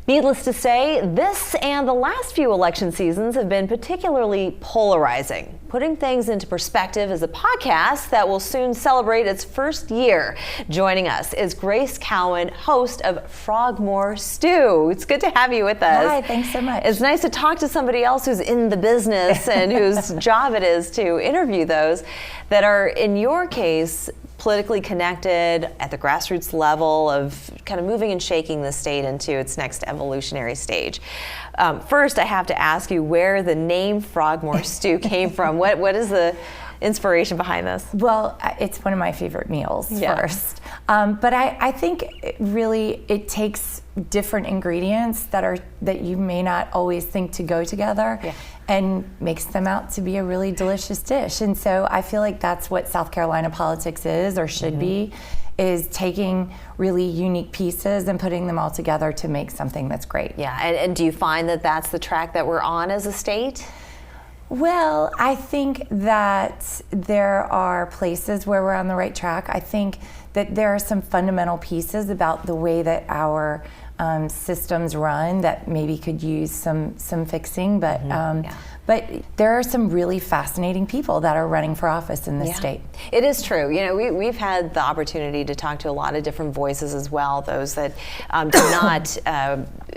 Needless to say, this and the last few election seasons have been particularly polarizing. Putting things into perspective is a podcast that will soon celebrate its first year. Joining us is Grace Cowan, host of Frogmore Stew. It's good to have you with us. Hi, thanks so much. It's nice to talk to somebody else who's in the business and whose job it is to interview those that are, in your case, politically connected at the grassroots level of kind of moving and shaking the state into its next evolutionary stage. First, I have to ask you where the name Frogmore Stew came from. What is the inspiration behind this? Well, it's one of my favorite meals first. But I think it takes different ingredients that you may not always think to go together and makes them out to be a really delicious dish. And so I feel like that's what South Carolina politics is, or should be, is taking really unique pieces and putting them all together to make something that's great. Yeah, and do you find that that's the track that we're on as a state? Well, I think that there are places where we're on the right track. I think that there are some fundamental pieces about the way that our systems run that maybe could use some fixing, but there are some really fascinating people that are running for office in this state. It is true. You know, we've had the opportunity to talk to a lot of different voices as well, those that did not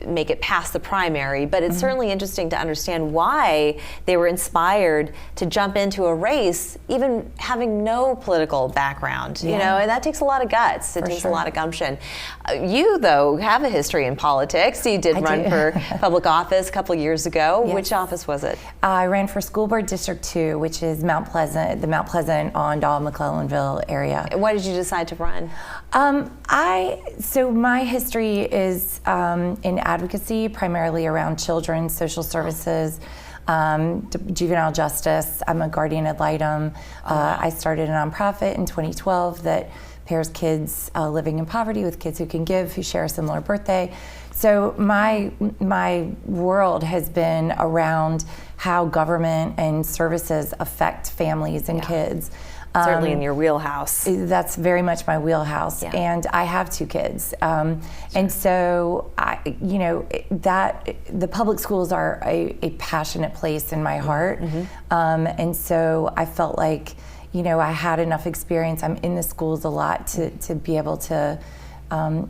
make it past the primary, but it's certainly interesting to understand why they were inspired to jump into a race, even having no political background, you know, and that takes a lot of guts. It takes a lot of gumption. You, though, have a history in politics. You did run for public office a couple of years ago. Yes. Which office was it? I ran for School Board District 2, which is the Mount Pleasant, Ondahl, McClellanville area. Why did you decide to run? So my history is in advocacy, primarily around children, social services, juvenile justice. I'm a guardian ad litem. I started a nonprofit in 2012 that pairs kids living in poverty with kids who can give, who share a similar birthday. So my world has been around how government and services affect families and kids. Certainly in your wheelhouse. That's very much my wheelhouse, and I have 2 kids, and so the public schools are a passionate place in my heart, and so I felt like I had enough experience. I'm in the schools a lot to be able to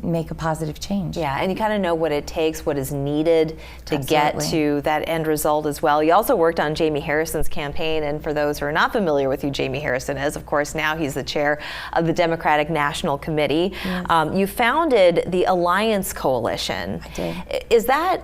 make a positive change. Yeah, and you kind of know what it takes, what is needed to get to that end result as well. You also worked on Jamie Harrison's campaign, and for those who are not familiar with who Jamie Harrison is, of course, now he's the chair of the Democratic National Committee. Yes. You founded the Alliance Coalition. I did. Is that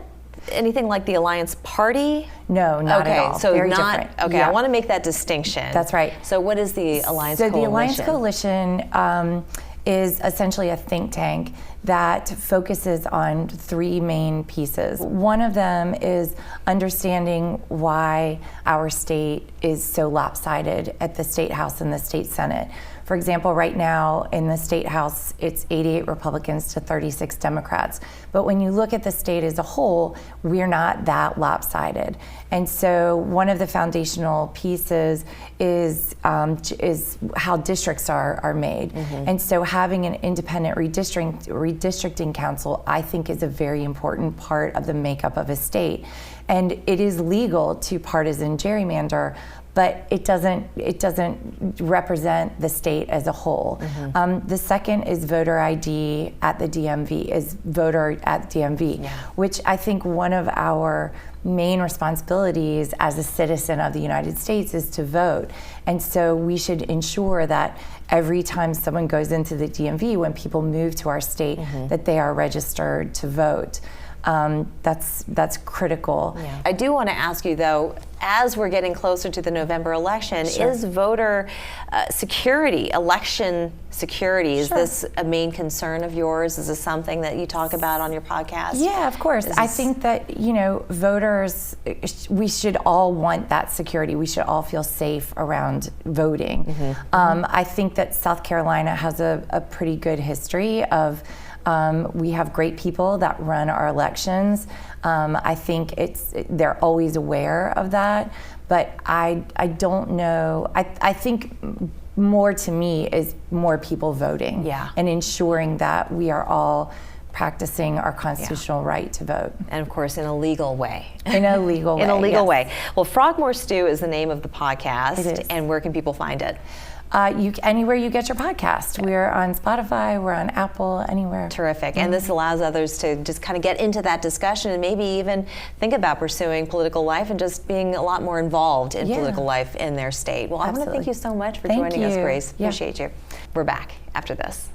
anything like the Alliance Party? No, not at all. So very not different. Okay. I want to make that distinction. That's right. So what is the Alliance Coalition? So the Alliance Coalition is essentially a think tank that focuses on 3 main pieces. One of them is understanding why our state is so lopsided at the State House and the State Senate. For example, right now in the State House, it's 88 Republicans to 36 Democrats. But when you look at the state as a whole, we're not that lopsided. And so one of the foundational pieces is how districts are made. And so having an independent redistricting council, I think, is a very important part of the makeup of a state. And it is legal to partisan gerrymander, but it doesn't represent the state as a whole. The second is voter ID at the DMV, which I think one of our main responsibilities as a citizen of the United States is to vote. And so we should ensure that every time someone goes into the DMV, when people move to our state, that they are registered to vote. That's critical. Yeah. I do want to ask you, though, as we're getting closer to the November election, is voter security, election security, is this a main concern of yours? Is this something that you talk about on your podcast? Yeah, of course. I think that, voters, we should all want that security. We should all feel safe around voting. I think that South Carolina has a pretty good history of we have great people that run our elections. I think they're always aware of that, but I don't know. I think more to me is more people voting and ensuring that we are all practicing our constitutional right to vote. And of course, in a legal way. In a legal way. In a legal yes. way. Well, Frogmore Stew is the name of the podcast. It is. And where can people find it? Anywhere you get your podcast. We're on Spotify, we're on Apple, anywhere. Terrific. And this allows others to just kind of get into that discussion and maybe even think about pursuing political life and just being a lot more involved in political life in their state. Well, I want to thank you so much for joining us, Grace. Yeah. Appreciate you. We're back after this.